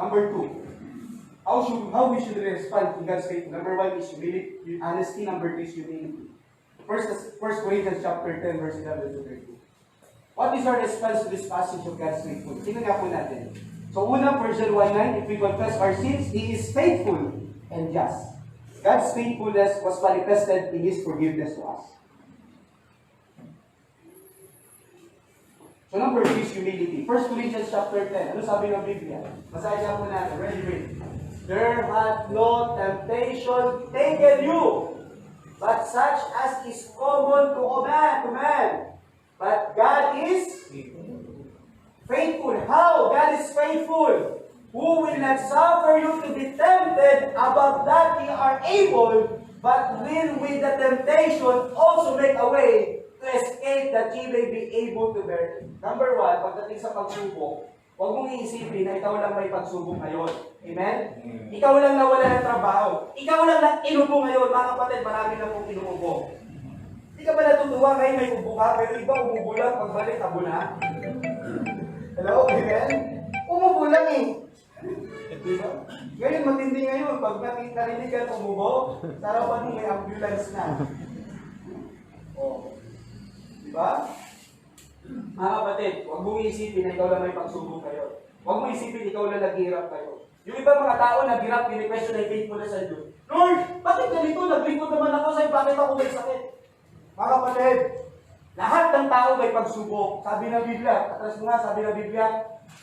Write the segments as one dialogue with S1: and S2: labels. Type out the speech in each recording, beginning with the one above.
S1: Number two, how we should respond to God's faith. Number one is humility, honesty. Number two is humility. First Corinthians chapter 10, verse 11 to 13. What is our response to this passage of God's faithfulness? Tingnan nga po natin. So una, 1 John 1:9, if we confess our sins, He is faithful and just. God's faithfulness was manifested in His forgiveness to us. So number 2 is humility. 1 Corinthians chapter 10. Ano sabi ng Biblia? Basahin po natin. Ready, read. There hath no temptation taken you, but such as is common to man. But God is faithful. How? God is faithful. Who will not suffer you to be tempted above that ye are able, but will with the temptation also make a way to escape that ye may be able to bear it. Number one, pagdating sa pagsubok, huwag mong iisipin na ikaw lang may pagsubok ngayon. Amen? Ikaw lang nawala ng trabaho. Ikaw lang inubo ngayon. Mga kapatid, marami na pong inuubo. Hindi ka ba natutuwa ngayon may ubo ka, pero iba umubo lang, pagbalik, tabo na? Hello? Amen? Umubo lang eh. Diba? Ngayon, matindi ngayon. Pag narinig ka umubo, sarapan mo may ambulance na. Oh. Diba? Mga kapatid, huwag mong isipin na ikaw lang may pagsubok kayo. Huwag mong isipin ikaw lang naghihirap kayo. Yung iba mga tao naghirap, pini-question na yung faithfulness sa Diyos. Lord, bakit ganito? Naglingkod naman ako sa'yo, bakit ako may sakit? Mga kapatid, lahat ng tao may pagsubok. Sabi ng Biblia, katras mo nga, sabi ng Biblia,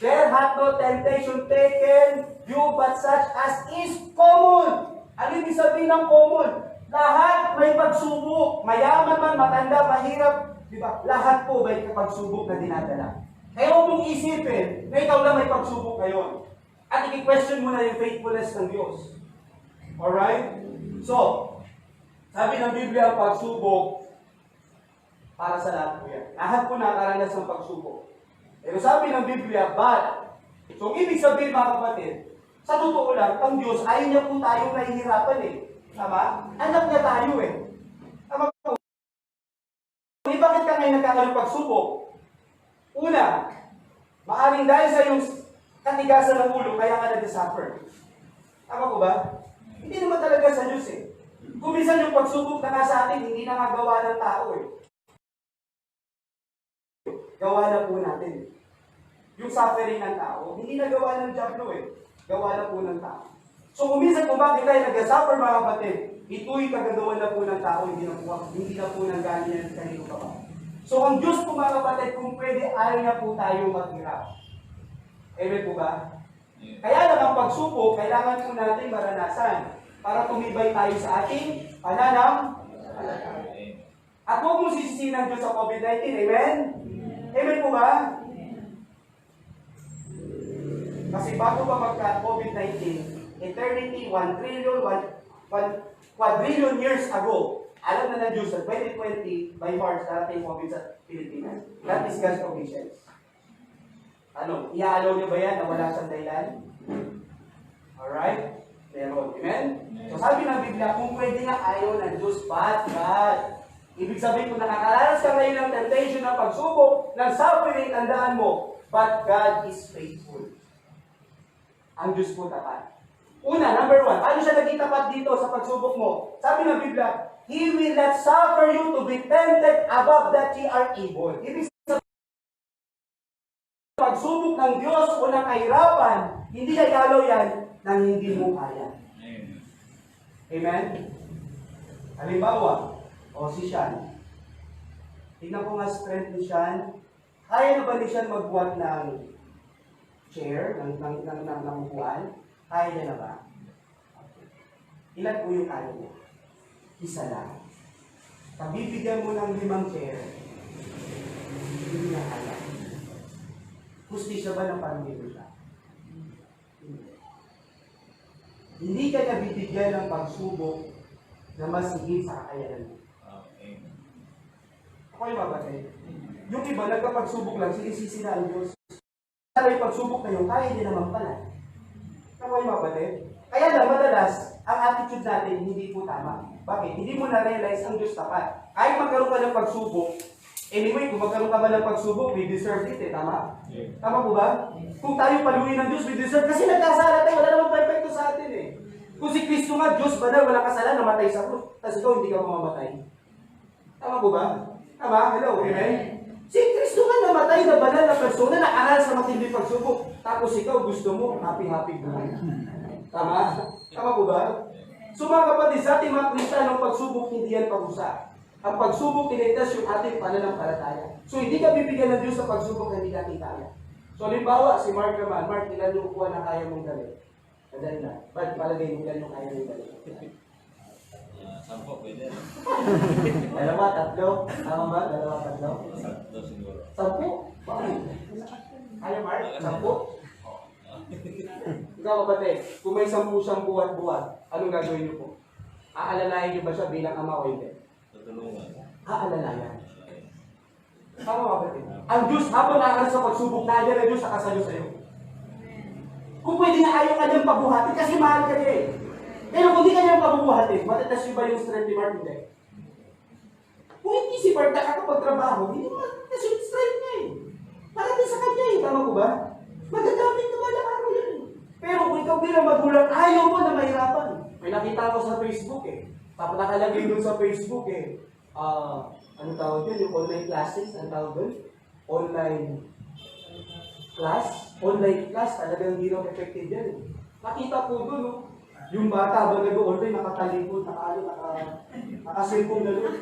S1: there hath no temptation taken you but such as is common. Ano ibig sabihin ng common? Lahat may pagsubok. Mayaman man, matanda, mahirap. Diba? Lahat po may pagsubok na dinadala. Kaya huwag mong isipin na ikaw lang may pagsubok ngayon. At i-question mo na yung faithfulness ng Diyos. Alright? So, sabi ng Biblia, ang pagsubok para sa lahat po yan. Lahat po nakaranas ng pagsubok. Pero sabi ng Biblia, but, so ibig sabihin mga kapatid, sa totoo lang, ang Diyos, ayaw niya po tayong nahihirapan eh. Tama? Anak niya tayo eh. Tama po. Bakit ka ngayon nagkakaroon ng pagsubok? Una, maaring dahil sa iyong katigasan ng ulo, kaya ka nag-suffer. Tama ko ba? Hindi naman talaga sa Diyos eh. Kung minsan yung pagsubok na nasa atin, hindi na magawa ng tao eh. Gawa na po natin. Yung suffering ng tao, hindi na gawa ng Diablo eh. Gawa na po ng tao. So kung minsan kung bakit tayo nag-suffer mga kapatid, ito'y kagagawa na po ng tao, hindi na po ng galing yan sa kanino pa ba. So ang Diyos po mga kapatid, kung pwede, ayaw na po tayo maghirap. Amen po ba? Kaya lang ang pagsubok, kailangan po natin maranasan para tumibay tayo sa ating pananampalataya. At huwag mo sisisihin ng Diyos sa COVID-19. Amen? Amen po ba? Kasi bago pa magka-COVID-19, eternity, 1 quadrillion years ago, alam na ng Diyos sa 2020, by March, darating COVID sa Pilipinas. That is God's provisions. Ano, iaalaw niyo ba yan na wala siyang dahilan? Alright? Meron. Amen? So sabi ng Biblia, kung pwede nga ayaw ng Diyos, but God. Ibig sabihin, kung nakakaranas ka ngayon ng temptation, ng pagsubok, ng suffering, tandaan mo, but God is faithful. Ang Diyos po tapat. Una, number one, paano siya naging tapat dito sa pagsubok mo? Sabi ng Biblia, He will not suffer you to be tempted above that ye are able. Ibig sabihin, pagsubok ng Diyos o ng kahirapan, hindi nagalaw yan nang hindi mo kaya. Amen? Halimbawa, si Sean. Tingnan ko nga strength ni Sean. Kaya na ba ni Sean magbuhat ng chair, ng upuan? Kaya niya na ba? Ilan po yung kaya niya? Isa lang. Pag bibigyan mo ng 5 chair, hindi niya kaya. Hustisya ba ng pamilya siya? Hindi ka na bibigyan ng pagsubok na mas higit sa kakayanan mo. Okay ba ba tayo? Yung iba, nagkapagsubok lang, sinisisi na ang Diyos. Kaya yung pagsubok na yun, kaya din naman pala. Okay ba ba tayo? Kaya lang, madalas, ang attitude natin hindi po tama. Bakit? Hindi mo na-realize ang Diyos tapat. Kahit magkaroon ka ng pagsubok, Anyway, kung magkaroon ka ba ng pagsubok, we deserve it eh, tama? Tama po ba? Kung tayo paluin ng Diyos, we deserve. Kasi nagkasala tayo, wala namang perfecto sa atin eh. Kung si Kristo nga, Diyos banal, walang kasalanan, namatay sa krus. Tapos ikaw, hindi ka mamamatay. Tama po ba? Tama? Hello, amen? Si Kristo nga namatay na banal na persona na aral sa matindi pagsubok. Tapos ikaw, gusto mo, happy-happy buhay. Tama? Tama po ba? So mga kapatid, sa ating mga Kristiyanong pagsubok, hindi yan pag-usa. Ang pagsubok, tinitas yung ating pananampalataya. So hindi ka bibigyan ng Diyos sa pagsubok na hindi natin kaya. So halimbawa, si Mark naman, Mark, ilan yung upuan na kaya mong dali? Madali na. Ba't palagay mo ilan yung kaya mong dali?
S2: 10 pwede.
S1: 2, 3? Tama ba? 2, 3?
S2: 10 siguro.
S1: 10? Bakit? Kaya Mark? 10? Ikaw kapatid, kung may 10 siyang buwan-buwan, anong gagawin niyo po? Aalalayan niyo ba siya bilang ama o hindi?
S2: Tutulungan.
S1: Aalalayan. Tama kapatid. Ang Diyos, habang nakakaroon sa pagsubok, nandiyan ang Diyos nakasayo sa'yo. Kung pwede nga ayaw ka niyang pabuhatin kasi mahal ka niya eh. Pero kung di ka niyang pabuhatin, matatas niyo ba yung strength ni Mark? Hindi. Kung hindi si Mark nakakapagtrabaho, hindi mo matatas yung strength niya eh. Para din sa kanya eh. Tama ko ba? Magagamit naman ang araw yan eh. Pero kung ikaw bilang magulang, ayaw mo na mahirapan. May nakita ko sa Facebook eh. Tapos nakalagay doon sa Facebook eh. Ano tawag yun? Yung online classes, ano tawag doon? Online class, talagang hindi na effective yan eh. Nakita po doon, no? Yung bata ba nag-online, nakatalikod, nakasilpong gano'n.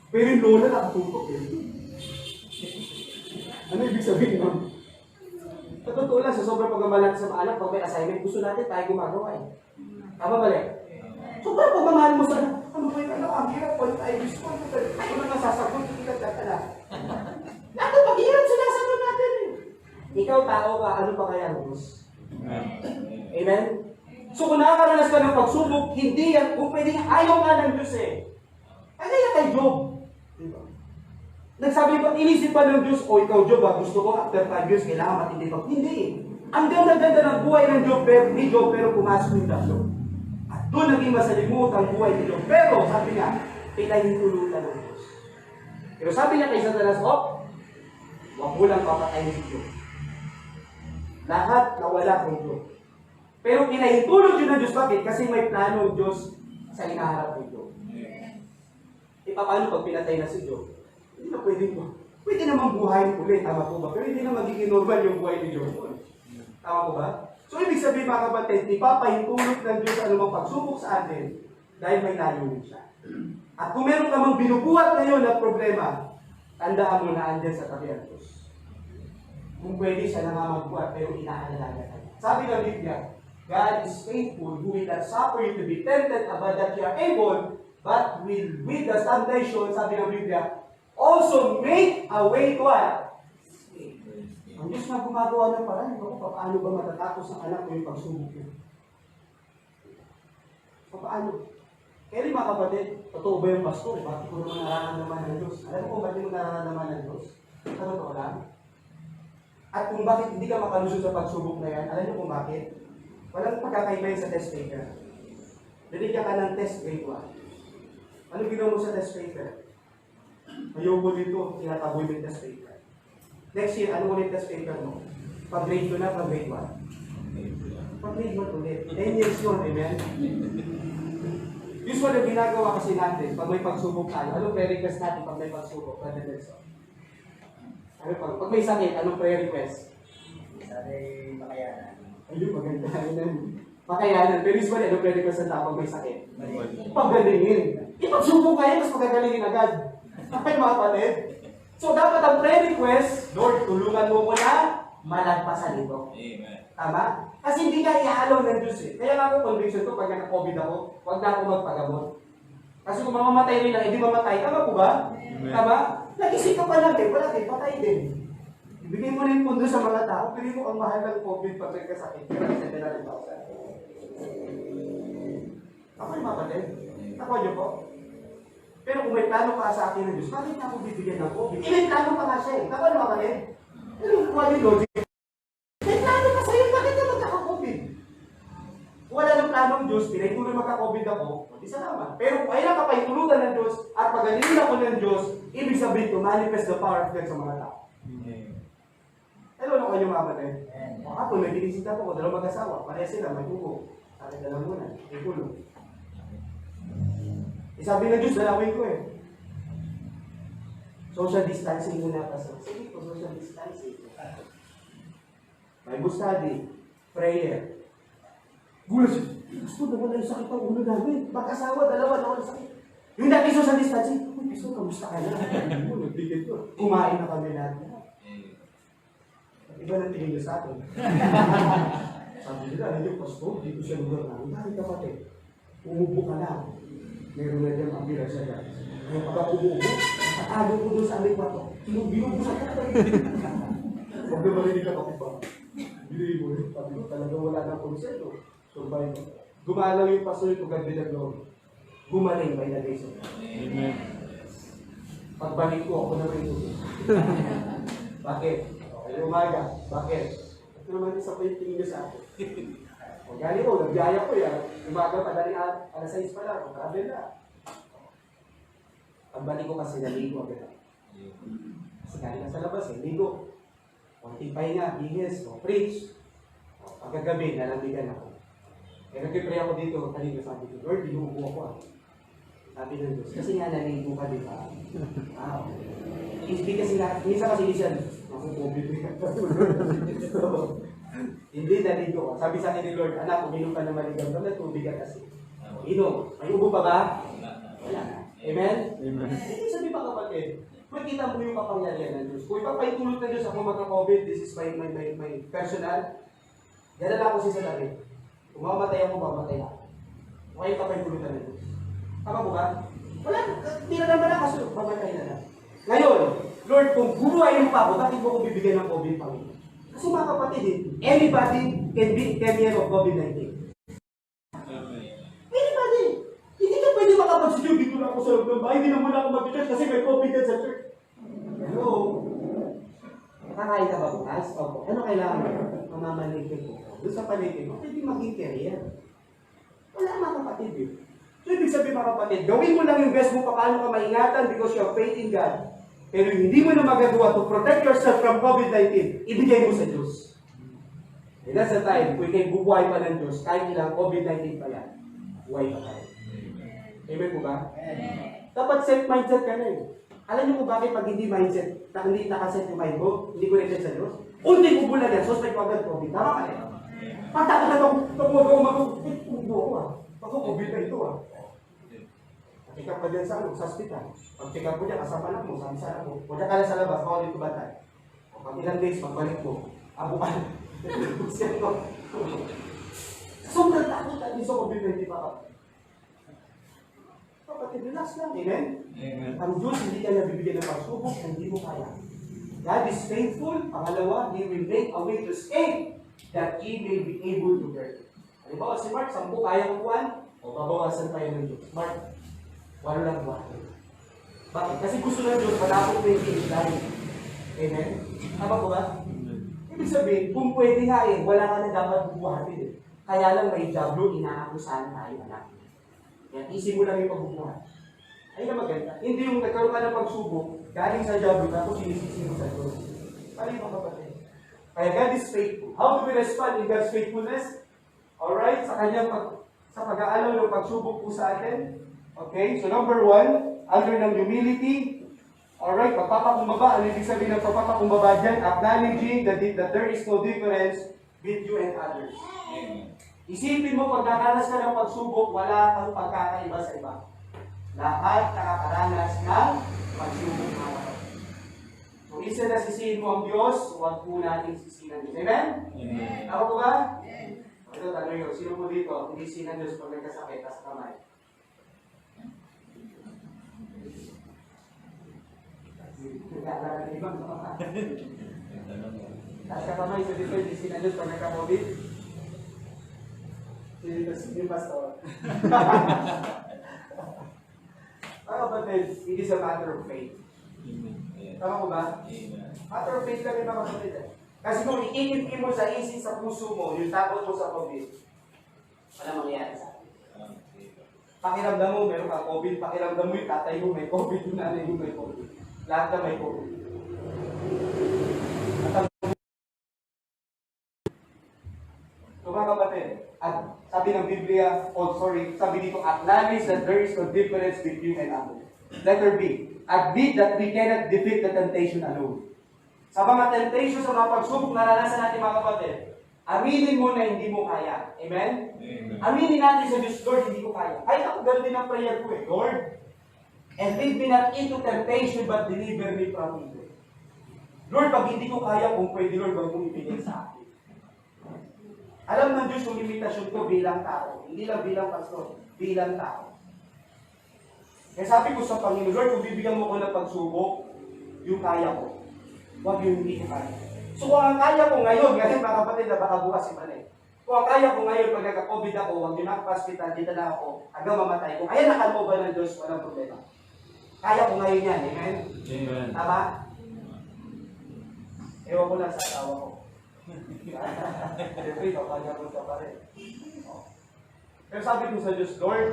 S1: Pero yung lola nakatutok eh. Ano ibig sabihin nun? Sa totoo lang, sa sobrang pagmamahal sa mga anak, pag may assignment, gusto natin tayo gumagawa eh. Tama ba rin? Sobrang pagmamahal mo sa ano ba yung anak, ang hirap, wala tayo gusto ko, ano na nasasagot, hindi ka tatala. Lahat ng paghihirap, sinasagot natin eh. Ikaw tao ka, ano pa kaya ang Diyos? Amen? So kung nakakaranas ka ng pagsubok, hindi yan, kung pwede ayaw nga ng Diyos eh. Kaya kay Job. Diba? Nagsabi ba, inisip pa ng Diyos, o ikaw Job, gusto ko after 5 years, kailangan matindi pa. Hindi. Ang ganda-ganda ng buhay ng Job, pero pumasok yung dasyo. At doon naging masalimuot ang buhay ni Job. Pero, sabi niya, pinahintulutan ng Diyos. Pero sabi niya kay Satanas, wag mo lang papatayin si Job. Lahat nawala kay Job. Pero pinahintulot yun ng Diyos. Bakit? Kasi may plano ng Diyos sa inaharap ni Job. Paano pag pinatay na si Job? Hindi na pwede mo. Pwede namang buhayin ulit, tama po ba? Pero hindi na magiging normal yung buhay ni Job. Tama po ba? So, ibig sabihin mga kapatid, ipapahintulot ng Diyos anumang pagsubok sa atin dahil may layunin siya. At kung meron ka mang binubuhat ngayon na problema, tandaan mo na andyan sa tabi ang Diyos. Kung pwede siya na magbuhat, pero inaalalaga ka. Sabi ng Biblia, God is faithful, who will not suffer you to be tempted above that you are able, but will with the temptation, sabi ng Biblia, also make a way to what? Ang Diyos na gumagawa ng paraan, paano ba matatapos ang anak ko yung pagsubok niya? Paano? Kaya rin mga kapatid, totoo ba yung pastor? Bakit ko naman nararamdaman ng Diyos? Alam mo kung bakit mo nararamdaman ng Diyos? Sa totoo lang. At kung bakit hindi ka makalusot sa pagsubok na yan, alam niyo kung bakit? Walang pagkakaiba yun sa test paper. Binigyan ka ng test grade 1. Ano ginawa mo sa test paper? Ayoko dito, tinataboy mo yung test paper. Next year, ano ulit test paper mo? Pag-grade 2 na, pag-grade 1. Pag-grade 1 ulit. 10 years yun, amen? Usually, ang ginagawa kasi natin, pag may pagsubok tayo, anong prayer request natin pag may pagsubok? Pag may sakit, anong prayer request?
S3: Sabi, makayanan.
S1: Ayun, maganda. Makayanan. Pero usually, anong prayer request ng tao pag may sakit? Pagalingin. Ipagsubok kayo, mas magagalingin agad. Ay, mga kapatid. So, dapat ang prayer request, Lord, tulungan mo ko na malagpasan ito.
S2: Amen.
S1: Tama? Kasi hindi ka ihalaw ng Diyos eh. Kaya nga ako, conviction ko, pag naka-COVID ako, huwag na ako magpagamot. Kasi kung mamamatay rin lang, hindi mamatay. Tama po ba?
S2: Amen.
S1: Tama? Nag-isip ka pa lang eh, wala din, patay din. Ibigay mo na yung pundo sa mga tao, pili mo ang mahal ng COVID pag may kasakit. Pero kasi pinalin ako sa ako yung mapatid. Ako niyo po. Pero kung may plano pa sa akin ng Diyos, bakit niya ako bibigyan ng COVID? May plano pa nga siya eh. Ako ano mapatid? Ano yung logic? May plano pa sa'yo, bakit ka magkaka-COVID? Wala nang planong ng Diyos, pinagtuloy magka-COVID ako, di salamat. Pero kung kailan ka pa itulutan ng Diyos at pagalingin ako ng Diyos, ibig sabihin to manifest the power of God sa mga tao. Hello na kayo mga kapatid. Ako, may binisita ko, dalawang mag-asawa, pareha sila, may tubo. Sakit na lang muna, may tulong. Sabi ng Diyos, dalawin ko eh. Social distancing muna kasi. Sige po, social distancing. Bible study, prayer. Gulat siya. Gusto na wala yung sakit ang ulo namin. Mag-asawa, dalawa na wala sakit. Yung dati social distancing, uy, gusto, kamusta ka na? Nagbigay ko. Kumain na kami lahat. Iba na tingin niya sa atin. Sabi nila, hindi ko pasto, hindi ko siya lugar namin. Bakit kapatid? Umubo ka na. Meron na dyan ang bilang siya. Kaya pagka umubo, atago ko doon sa aming kwato. Binubusan ka. Huwag na marinig ka kapit pa. Bilhin mo yun. Sabi ko, talaga wala na konsento. Survive mo. Gumalaw yung paso yung tugad nila glory. Gumaling by the grace of God.
S2: Amen.
S1: Pagbalik ko, ako na rin ito. Bakit? Okay, umaga. Bakit? Ito naman isa pa yung tingin niya sa akin. O gali ko, nagbiyaya ko yan. Umaga pa dali alas 6 pa lang. Travel na. Pagbalik ko kasi naligo agad. Kasi galing na sa labas eh, ligo. Konting pahinga, bihis, o preach. O pagkagabi, nalambigan ako. Kaya nag-pray ako dito, kanina sabi ko, Lord, dinuubo ako ah. Sabi ng Diyos, kasi nga naligo ka, di ba? Hindi kasi na, minsan kasi siya, COVID hindi naligo ka. Sabi sa akin ni Lord, anak, uminom ka na maligam ka na tubig ka kasi. Inom. May ubo pa ba? Wala na. Amen? Amen. Hindi sabi pa kapatid, makita mo yung kapangyarihan ng Diyos. Kung ipapaitulot ng Diyos ako magka-COVID, this is my personal, gana lang ako si Salari. Kung mamamatay ako, mamamatay ako. Kung kayo kapaitulutan ng Diyos. Tama po ba? Wala, hindi na naman ako, so mamatay na lang. Ngayon, Lord, kung buhayin mo pa ako, bakit mo ko bibigyan ng COVID pa rin? Kasi mga kapatid, anybody can be 10 years of COVID-19. Anybody! Hindi ka pwede makapag-studio, dito na ako sa loob ng bahay, hindi na muna ako mag-church kasi may COVID ka sa church. Hello? Nakakain ka ba bukas? Opo. Ano kailangan mo? Mamamalingkin ko. Doon sa paligid mo, pwede maging career. Wala mga kapatid eh. So, ibig sabihin mga kapatid, gawin mo lang yung best mo paano ka maingatan because you have faith in God. Pero hindi mo na magagawa to protect yourself from COVID-19, ibigay mo sa Diyos. And that's the time, kung ikay bubuhay pa ng Diyos, kahit ilang COVID-19 pa yan, buhay pa tayo. Amen po ba? Dapat set mindset ka na eh. Alam niyo kung bakit pag hindi mindset, hindi nakaset yung mind mo, hindi ko reset sa Diyos? Unti ko bulan yan, suspect ko agad COVID. Tama ka na. Patakot na itong mag-ubo ako ah. Pag-COVID na ito ah. Pick up ka dyan sa hospital. Pag pick up ko dyan, kasama na mo, sabi sa anak mo, huwag ka lang sa labas, baka dito batay. Pag ilang days, pagbalik mo, abukan. Sobrang takot at sa COVID-19 pa ka. Kapatid, relax lang, amen?
S2: Amen.
S1: Ang Diyos hindi ka na bibigyan ng pagsubok na hindi mo kaya. God is faithful. Pangalawa, He will make a way to escape that He may be able to bear. Halimbawa si Mark, 10 kaya kukuhan, o babawasan tayo ng Diyos. Mark, 8 lang buwan. Bakit? Kasi gusto ng Diyos, malapot 28 tayo. Amen? Tama po ba? Ibig sabihin, kung pwede nga eh, wala ka na dapat bubuhatin eh. Kaya lang may jablo, inaakusahan tayo, anak. Kaya isip mo lang yung pagbubuhat. Ay na maganda. Hindi yung nagkaroon ka ng pagsubok, galing sa jablo, tapos sinisisi mo sa Diyos. Paano yung kapatid? Kaya God is faithful. How do we respond in God's faithfulness? Alright, sa kanyang sa pag-aalaw ng pagsubok po sa atin. Okay, so number 1, under ng humility. Alright, pagpapakumbaba. Ano ibig sabihin ng pagpapakumbaba dyan? Acknowledging that there is no difference between you and others.
S2: Amen.
S1: Isipin mo, pag nakaranas ka ng pagsubok, wala kang pagkakaiba sa iba. Lahat nakakaranas ng pagsubok na kapatid. Kung isa na sisihin mo ang Diyos, huwag po natin sisihin ang Diyos. Amen?
S2: Amen.
S1: Ako po ba? Ito, tanong yun. Sino po dito? Hindi sisihin ang Diyos pag nagkasakit, tas kamay. Tas kamay, so dito, hindi sisihin ang Diyos pag nagka-COVID. Yung pastor. Mga kapatid, it is a matter of faith. Tama ko ba? Matter of faith lang yung mga kapatid. Kasi kung iinip mo sa isip sa puso mo, yung takot mo sa COVID, Walang mangyayari sa atin.
S2: Okay.
S1: Pakiramdam mo, meron kang COVID. Pakiramdam mo yung tatay mo may COVID, yung nanay mo may COVID. Lahat na may COVID. At ang so mga kapatid, at sabi ng Biblia, sabi dito, acknowledge that there is no difference between you and others. Letter B, admit that we cannot defeat the temptation alone. Sa mga temptation, sa mga pagsubok naranasan natin mga kapatid, aminin mo na hindi mo kaya. Amen?
S2: Amen.
S1: Aminin natin sa Diyos, Lord, hindi ko kaya. Kahit ako ganun din ang prayer ko eh, Lord, and lead me not into temptation, but deliver me from evil. Lord, pag hindi ko kaya, kung pwede, Lord, wag mong ibigay sa akin. Alam ng Diyos yung limitasyon ko bilang tao. Hindi lang bilang pastor, bilang tao. Kaya sabi ko sa Panginoon, Lord, kung bibigyan mo ko ng pagsubok, yung kaya ko. Huwag yung hindi ko kaya. So kung ang kaya ko ngayon, ngayon mga kapatid na baka bukas ibalik. Kung ang kaya ko ngayon, pag nagka-COVID ako, huwag yun ang hospital, dito na ako, hanggang mamatay ko. Kaya nakalooban ng Diyos, walang problema. Kaya ko ngayon yan, amen?
S2: Amen.
S1: Tama? Ewan ko lang sa asawa ko. Siyempre, kapag ka pa rin. Pero sabi ko sa Diyos, Lord,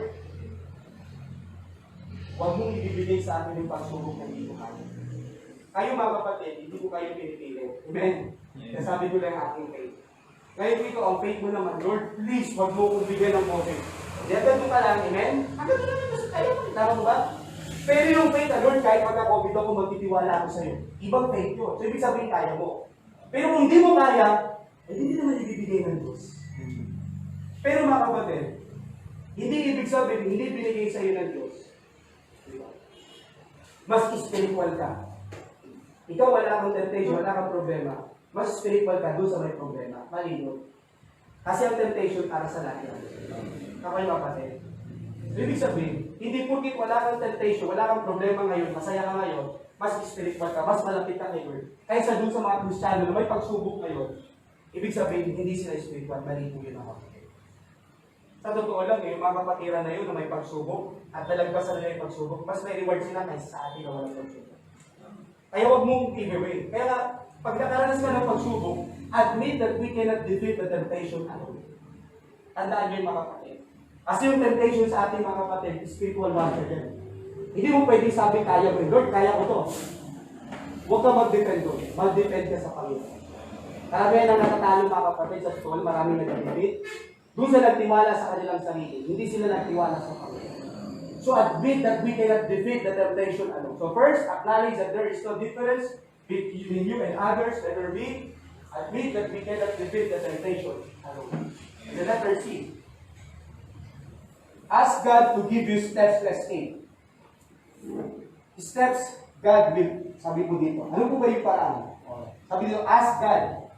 S1: huwag mong ibibigay sa amin yung pagsubok na hindi ko kaya. Kayo mga kapatid, hindi ko kayo pinipili. Amen? Kaya sabi ko lang ang aking faith. Ngayon dito, ang faith mo naman, Lord, please, huwag mo kong bigyan ng COVID. Diyan mo ka lang, amen? Hanggang doon naman kasi kaya mo. Tama mo ba? Pero yung faith na, Lord, kahit magka-COVID ako, magtitiwala ako sa'yo. Ibang faith yun. So, ibig sabihin, kaya mo. Pero kung hindi mo kaya, eh, hindi naman ibibigay ng Diyos. Pero mga kapatid, hindi ibig sabihin, hindi binigay sa'yo ng Diyos. Diba? Mas spiritual ka. Ikaw wala kang temptation, wala kang problema. Mas spiritual ka doon sa may problema. Malino. Kasi ang temptation para sa lahat. Kapag kapatid. Ibig sabihin, hindi porkit wala kang temptation, wala kang problema ngayon, masaya ka ngayon, mas spiritual ka, mas malapit ka kay Lord. Kaysa doon sa mga Kristiyano na may pagsubok ngayon, ibig sabihin, hindi sila spiritual, malino yun ang kapatid. Sa totoo lang, yung mga kapatiran na yun na may pagsubok, at talagpasan nila yung pagsubok, mas may reward sila kaysa sa atin na walang pagsubok. Kaya huwag mong i-away. Kaya nga, pag nakaranas ka ng pagsubok, admit that we cannot defeat the temptation alone. Tandaan nyo yung mga kapatid. Kasi yung temptation sa ating mga kapatid, spiritual warfare yan. Hindi mo pwede sabi, kaya mo. Lord, kaya ko to. Huwag ka mag-defend doon. Mag-defend ka sa Panginoon. Karamihan ang natatalo mga kapatid sa school, maraming nag-defeat. Doon sa nagtiwala sa kanilang sarili. Hindi sila nagtiwala sa Panginoon. So admit that we cannot defeat the temptation alone. So first, acknowledge that there is no difference between you and others. Letter B, admit that we cannot defeat the temptation alone. And the letter C, ask God to give you steps to escape. Steps, God will, sabi po dito. Ano po ba yung paraan? Sabi dito, ask God.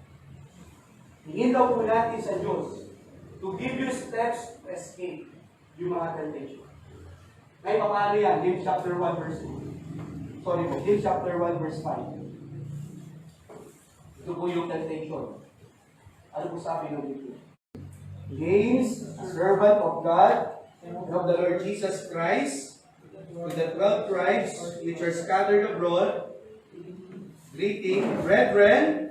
S1: Hingin daw po natin sa Diyos to give you steps to escape yung mga temptation. Ngayon, paano yan? James chapter 1 verse 2. Sorry po, James chapter 1 verse 5. Ito po yung temptation. Ano po sabi ng Biblia? James, a servant of God, and of the Lord Jesus Christ, with the 12 tribes which are scattered abroad, greeting, brethren,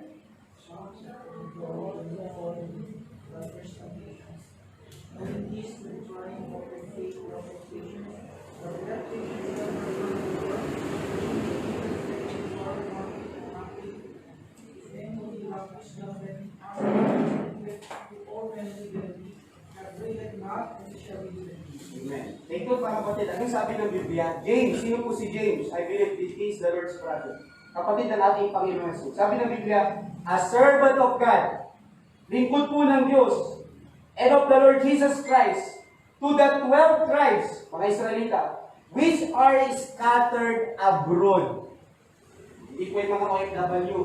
S1: Amen. Thank you mga kapatid. Anong sabi ng Biblia? James, sino po si James? I believe this is the Lord's brother. Kapatid ng ating Panginoon Jesus. Sabi ng Biblia, a servant of God, lingkod po ng Diyos, and of the Lord Jesus Christ, to the 12 tribes, mga Israelita, which are scattered abroad. Hindi po yung mga OFW.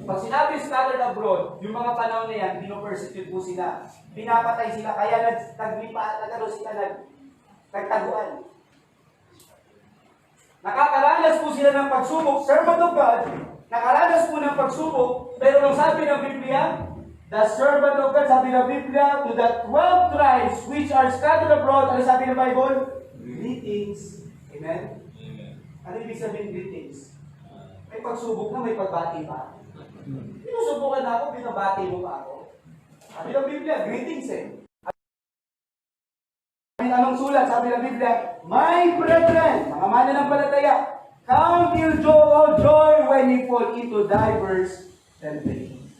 S1: Pag sinabi scattered abroad, yung mga panahon na yan, pinopersecute po sila. Pinapatay sila, kaya nagkaroon sila nagtaguan. Nakakaranas po sila ng pagsubok, servant of God, nakaranas po ng pagsubok, pero nung sabi ng Biblia, the servant of God, sabi ng Biblia, to the 12 tribes which are scattered abroad, ano sabi ng Bible? Greetings. Amen?
S2: Amen.
S1: Ano ibig sabihin greetings? May pagsubok na, may pagbati pa. Pinusubukan na ako, binabati mo pa ako. Sabi ng Biblia, greetings eh. anong sulat? Sabi ng Biblia, my brethren, mga mananampalataya, count your joy when you fall into diverse temptations.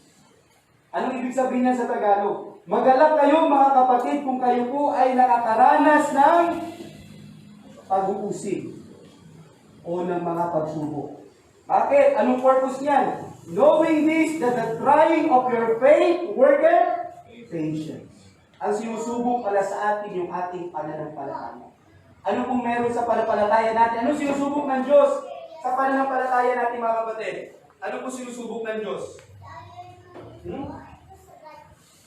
S1: Anong ibig sabihin niya sa Tagalog? Magalak kayo mga kapatid kung kayo po ay nakakaranas ng pag-uusig o ng mga pagsubok. Bakit? Anong purpose niyan? Knowing this, that the trying of your faith worketh patience. Ang sinusubok pala sa atin yung ating pananampalataya. Ano kung meron sa pananampalataya natin? Ano sinusubok ng Diyos sa pananampalataya natin, mga kapatid? Ano po sinusubok ng Diyos?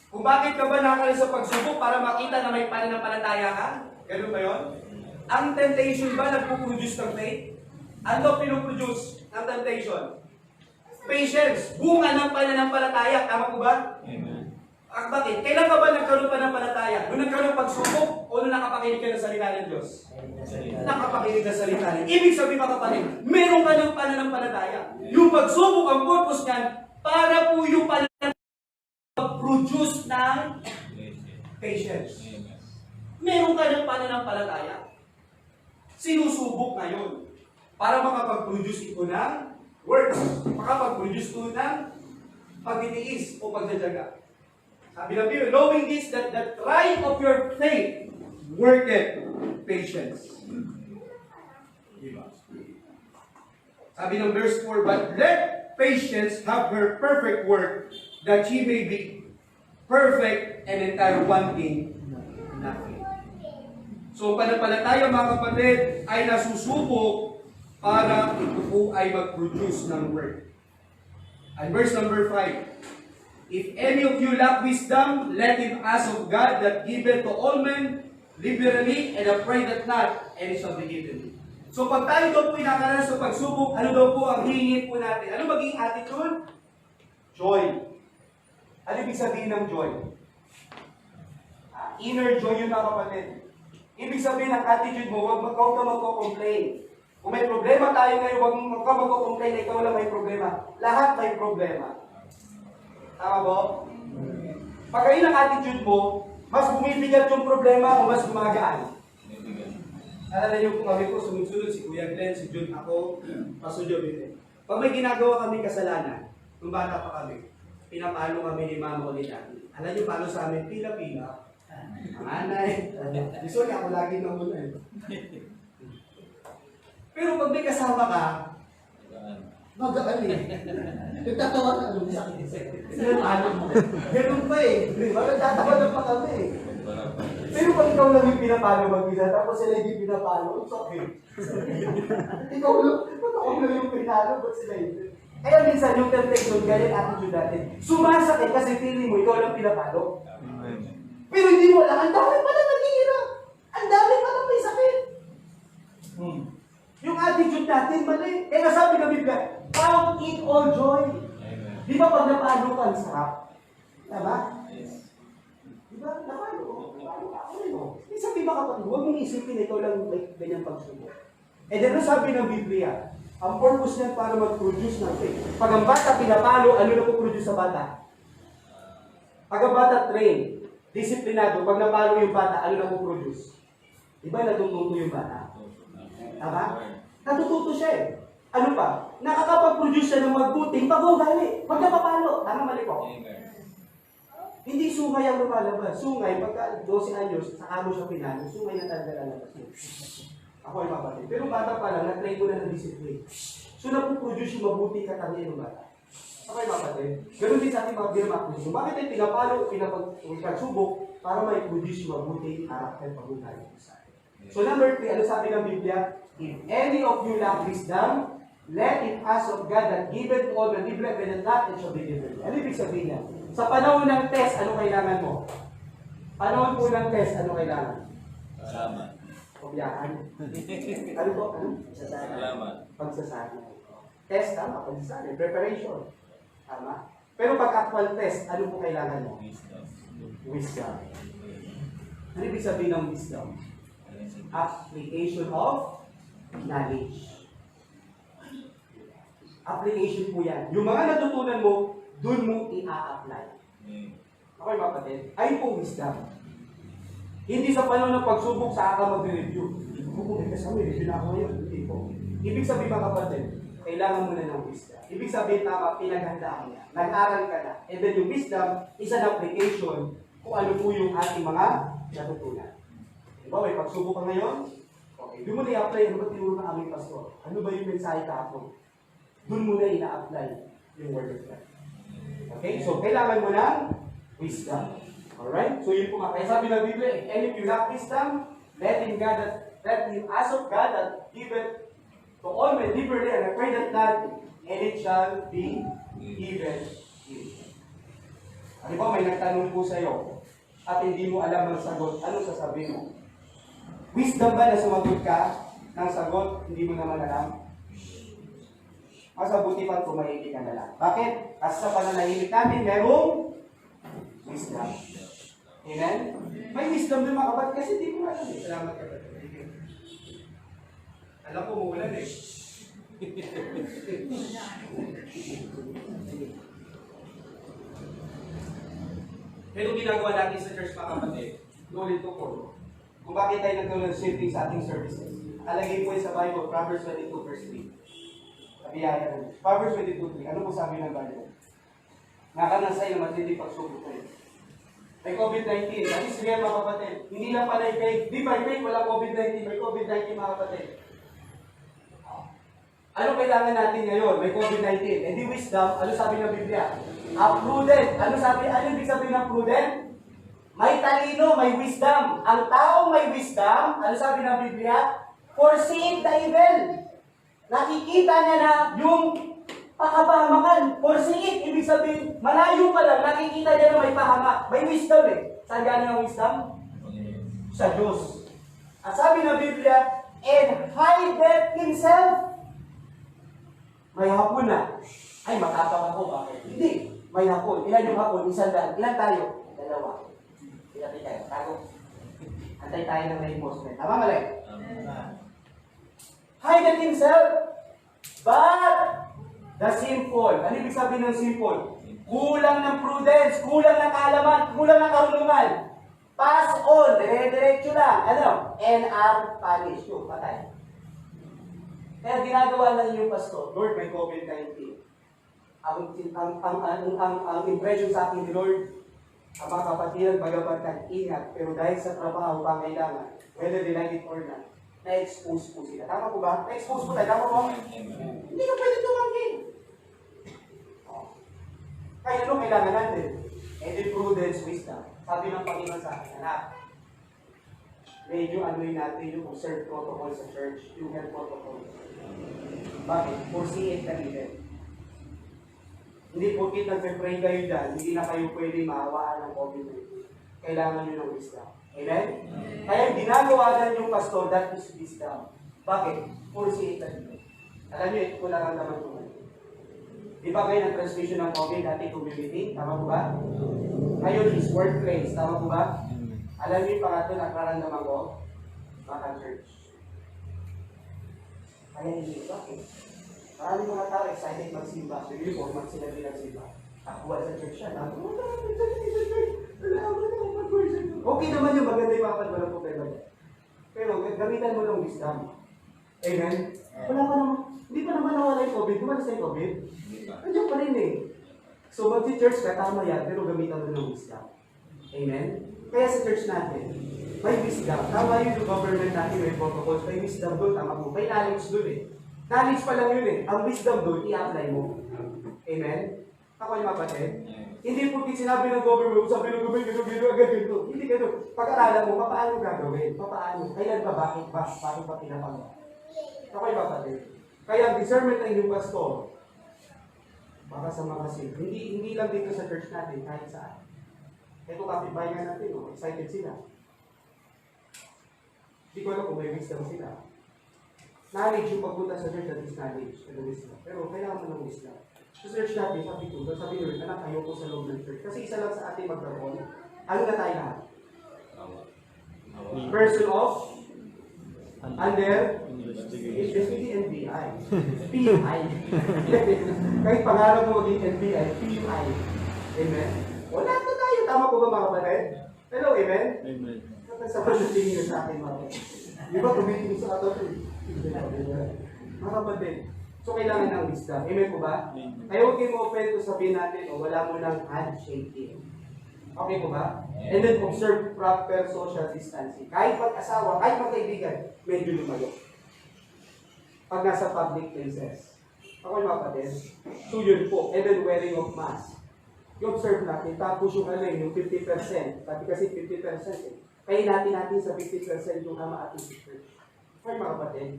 S1: Kung bakit ka ba nakakali sa pagsubok para makita na may pananampalataya ka? Ganun ba yun? Ang temptation ba nagpuproduce ng faith? Ano pinuproduce ng temptation? Patience. Bunga ng pananampalataya. Tama po ba?
S2: Amen.
S1: Bakit? Kailan ka ba nagkaroon pa ng palataya? Nung nagkaroon ng pagsubok o nung nakapakinig ka ng salita ng Diyos? Nakapakinig ng salita niya. Ibig sabihin, mga kapatid, meron ka ng pananampalataya. Yung pagsubok, ang purpose niyan, para po yung mag-produce ng patience.
S2: Amen.
S1: Meron ka ng pananampalataya. Sinusubok ngayon para makapag-produce ito ng works. Makapag-produce ito ng pagtitiis o pagdadyaga. Sabi ng Biblia, knowing this, that the trying of your faith worketh patience. Diba? Sabi ng verse 4, but let patience have her perfect work, that she may be perfect and entire, wanting nothing. So, pananampalataya, mga kapatid, ay nasusubok para ito po ay mag-produce ng work. And verse number 5, if any of you lack wisdom, let him ask of God that giveth to all men liberally, and upbraideth not, and it shall be given. So pag tayo daw po inakaranas sa pagsubok, ano daw po ang hihingin po natin? Ano maging attitude? Joy. Ano ibig sabihin ng joy? Inner joy yun, mga kapatid. Ibig sabihin ng attitude mo, huwag ka magko-complain. Kung may problema tayo ngayon, huwag ka magko-complain na ikaw lang may problema. Lahat may problema. Tama ba? Pag ayun ang attitude mo, mas bumibigat yung problema o mas gumagaan. Alala niyo kung kami po, sunod-sunod si Kuya Glenn, si Jun, ako, Pastor Jobin. Pag may ginagawa kami kasalanan, nung bata pa kami, pinapalo kami ni Mama o ni Daddy. Alam niyo, paano sa amin? Pila-pila. Ang anay. Gusto niya ako lagi nang muna eh. Pero pag may kasama ka, magaan eh. Nagtatawa ka, ano sa akin? Sinatalo mo. Ganun pa eh. Nagtatawa na pa kami eh. Pero pag ikaw lang yung pinapalo mag-isa, tapos sila yung pinapalo, it's okay. Ikaw lang yung pinalo, ba't sila yun? Kaya minsan yung temptation, ganyan attitude natin. Sumasakit kasi feeling mo, ikaw lang pinapalo. Pero hindi mo alam, ang dami pala naghihirap. Ang dami pala may sakit. Yung attitude natin, mali. Kaya sabi ng Biblia, count it all joy.
S2: Amen.
S1: Di ba pag napalo ka, ang sarap? Tama?
S2: Yes.
S1: Di ba? Napalo ka. Yung sabi ba kapatid, huwag mong isipin ikaw lang may ganyang pagsubok. And then, sabi ng Biblia, ang purpose niyan para mag-produce ng faith. Pag ang bata pinapalo, ano na po-produce sa bata? Pag ang bata train, disiplinado, pag napalo yung bata, ano na po-produce? Di ba natututo yung bata? Tama? Natututo siya eh. Ano pa? Nakakapag-produce siya ng magbuting pag-ugali. Pag napapalo. Tama, mali ko. Hindi sungay ang lumalabas. Sungay, pagka 12 anyos, saka mo siya pinalo, sungay na talaga lalabas mo. Ako ay mapatid. Pero bata pa lang, na-train ko na ng discipline. So, napuproduce yung mabuting katangian ng bata. Ako ay mapatid. Ganun din sa ating mga birmaklis. Bakit ay pinapalo, pinagsubok para may produce yung mabuting karakter pag-ugali sa atin. So, number 3, ano sabi ng Biblia? If any of you lack wisdom, let him ask of God that giveth to all men liberally, and not it shall be given. Ano ibig sabihin niya? Sa panahon ng test, ano kailangan mo? Panahon po ng test, ano kailangan?
S2: Salamat.
S1: Kopyahan. Ano po? Ano?
S2: Salamat.
S1: Pagsasali. Test, tama. Pagsasali. Preparation. Tama. Pero pag actual test, ano po kailangan mo? Wisdom. Ano ibig sabihin ng wisdom? Application of knowledge. Application po yan. Yung mga natutunan mo, dun mo i-a-apply. Okay, kapatid? Ayun po wisdom. Hindi sa panahon ng pagsubok sa ka mag-review. Kung may kasama, review na ako ngayon. Hindi po. Ibig sabihin mga kapatid, kailangan mo na ng wisdom. Ibig sabihin tama, pinaghandaan niya. Nag-aral ka na. And then yung wisdom is an application kung ano po yung ating mga natutunan. Diba, may pagsubok ka ngayon? Okay, doon mo na i-apply. Ano ba tinuro ng aming pastor? Ano ba yung mensahe kahapon? Doon mo na ina-apply yung word of God. Okay, so kailangan mo ng wisdom. Alright? So yun po nga. Kaya sabi ng Biblia, and if you lack wisdom, let him ask of God that giveth to all men liberally and upbraideth not, and it shall be given you. Ano ba, may nagtanong po sa'yo at hindi mo alam ang sagot, ano sasabihin mo? Wisdom ba na sumagot ka ng sagot, hindi mo naman alam? Mas mabuti pa tumahimik ka na lang. Bakit? Kasi sa pananahimik namin, merong wisdom. Amen? May wisdom din mga kapatid kasi di mo alam eh. Salamat kapatid. Alam ko umuulan eh. Pero ginagawa natin sa church mga kapatid, ulit ko po. Kung bakit tayo nagkaroon ng shifting sa ating services. Alagay po sa Bible, Proverbs 22 verse 3. Kabiyaya na. Proverbs 22:3. Ano po sabi ng Bible? Nakanasay na matindi pagsubok tayo. May COVID-19. That is real mga kapatid. Hindi lang pala yung faith. Di by faith, wala COVID-19. May COVID-19 mga kapatid. Ano kailangan natin ngayon? May COVID-19. And the wisdom, ano sabi ng Biblia? Prudent. Ano ibig sabihin ng prudent? May talino, may wisdom. Ang taong may wisdom, ano sabi ng Biblia? Foreseeing the evil. Nakikita niya na yung pakapahamakan. Foreseeing, ibig sabihin, malayo pa lang, nakikita niya na may pahamak. May wisdom eh. Saan galing ang wisdom? Sa Diyos. At sabi ng Biblia, and hideth himself. May hapon na. Ay, matapang ako. Bakit? Hindi. May hapon. Ilan yung hapon? 100. Ilan tayo? 2. Ilan tayo? Tago. Antay tayo ng reinforcement. Tama mali? Hideth himself. But the sinful. Ano ibig sabihin ng sinful? Kulang ng prudence, kulang ng kaalaman, kulang ng karunungan. Pass on, dire-diretso lang. Ano? And are punished. Yung patay. Kaya ginagawa lang yung pastor, Lord, may COVID-19. Ang impression sa akin ni Lord, ang mga kapatiran, magabagan, ingat. Pero dahil sa trabaho, pangailangan, whether they like it or not, na-expose po sila. Tama po ba? Na-expose po tayo. Tama po? Hindi ka pwede tumanggi. Kaya ano kailangan natin? And the prudence, wisdom. Sabi ng Panginoon sa akin, anak, medyo ano'y natin yung observe protocol sa church, yung health protocol. Bakit? Foresee it na rin. Hindi porkit nagpe-pray kayo dyan, hindi na kayo pwede maawaan ng COVID-19. Kailangan nyo ng wisdom. Amen? Kaya ginagawa na yung pastor, that is wisdom. Bakit? Foresee it na rin. Alam nyo, ito ko lang ang naman ito. Di ba kayo ng transmission ng COVID, dati community? Tama po ba? Ngayon is workplace. Tama po ba? Alam niyo yung pangatlo na nararamdaman ko? Mga church. Kaya hindi ito. Maraming mga tao excited magsimba. So yun po, sila din nagsimba. Akuha sa church siya. Okay naman yung maganda yung papad, walang problema niya. Pero gamitan mo ng wisdom. Amen? Wala pa naman. Hindi pa naman nawala yung COVID. Kumalas na yung COVID? Nandiyan pa rin eh. So mag-church ka, tama yan, pero gamitan mo ng wisdom. Amen? Kaya sa church natin, may wisdom. Tama yung government natin, may protocols, may wisdom doon, tama po. May knowledge doon eh. Knowledge pa lang yun eh. Ang wisdom doon, i-apply mo. Amen? Ako yung kapatid. Hindi po sinabi ng government, sabi ng government, gino agad yun. Hindi ganun. Pag-aralan mo, paano gagawin? Paano? Kailan ba? Bakit ba? Bakit ba pinapagawa? Ako yung kapatid. Kaya ang discernment ng inyong pastor, baka sa mga sin. Hindi lang dito sa church natin, kahit saan. Ito kapitbayan natin, no? Excited sila. Hindi ko alam kung may wisdom sila. Knowledge yung pagpunta sa church, that is knowledge. Pero kailangan mo ng wisdom. Sa church natin, sabi ko, sabi nyo, anak, ayaw ko sa loob ng church. Kasi isa lang sa ating magkaroon, ano na tayo lahat? Person of under HSPD NBI. PI. Kahit pangarap mo maging NBI, PI. Amen? Wala na tayo. Tama po ba mga kapatid? Hello, amen?
S2: Amen.
S1: Sapat yung tingin niyo sa akin, mga kapatid. Di ba, tumitingin sa katawan? Mga kapatid, so kailangan ng wisdom. Amen po ba? Kaya huwag kayo ma-open to sabihin natin, o wala mo ng handshaking. Okay po ba? And then observe proper social distancing. Kahit mag-asawa, kahit magkaibigan, medyo lumayo. Pag nasa public places. Ako yung mga kapatid. So yun po. And then wearing of mask. I-observe natin. Tapos yung yung 50%. Sabi kasi 50% eh. Kaya natin sa 50% yung ama at yung church. Okay mga kapatid.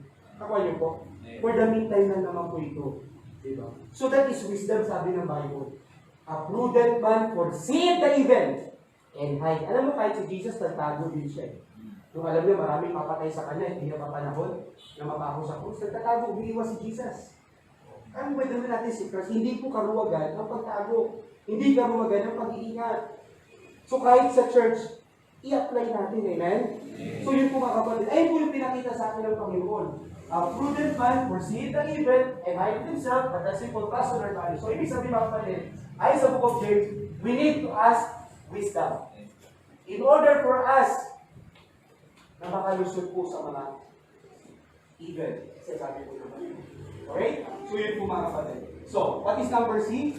S1: Ako yun po. For the meantime na naman po ito. Diba? So that is wisdom, sabi ng Bible. A prudent man foreseeth the evil and hide. Alam mo, kahit si Jesus, nagtago din siya. Nung alam niya, maraming papatay sa kanya, hindi niya papanahon na mabaho sa krus. Nagtatago, umiiwas si Jesus. Ano ba naman natin si Christ? Hindi po karuwagan ang pagtago. Hindi karuwagan ang pag-iingat. So kahit sa church, i-apply natin, amen? So yun po mga kapatid. Ayun po yung pinakita sa akin ng Panginoon. A prudent man foreseeth the evil and hide himself, but the simple trust in our value. So ibig sabihin mga kapatid, ay sa book of James, we need to ask wisdom. In order for us na makalusot po sa mga evil. Kasi sabi po naman. Okay? So yun po mga kapatid. So, what is number C?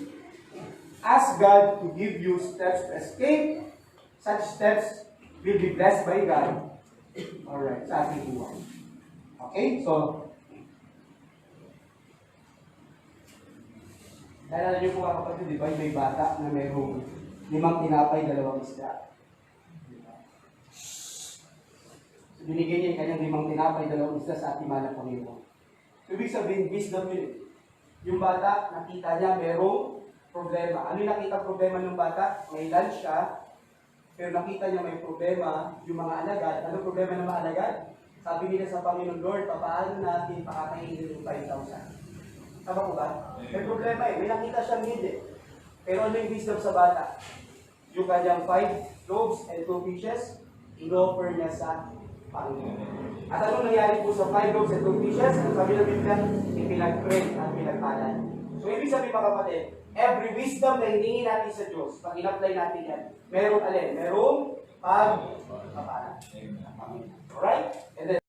S1: Ask God to give you steps to escape. Such steps will be blessed by God. Alright, sa ating buhay. Okay? So, naalala niyo po mga kapatid, di ba? May bata na mayroong 5 tinapay, 2 isda. So, binigyan niya yung kanyang 5 tinapay, 2 isda sa ating mahal na Panginoon. So, ibig sabihin, wisdom yun. Yung bata, nakita niya mayroong problema. Ano yung nakita problema ng bata? May lunch siya, pero nakita niya may problema yung mga alagad. Ano problema ng mga alagad? Sabi nila sa Panginoon, Lord, paano natin pakakainin yung 5,000? Tama po ba? May problema eh. May nakita siyang need eh. Pero ano yung wisdom sa bata? Yung kanyang 5 loaves and 2 fishes, in-offer niya sa Panginoon. At anong nangyari po sa 5 loaves and 2 fishes? Ang sabi ng Biblia, ipinag-pray at pinagpalan. So, ibig sabihin mga kapatid, every wisdom na hiningi natin sa Diyos, pag in-apply natin yan, merong alin? Merong pagpapalan. Alright? And then,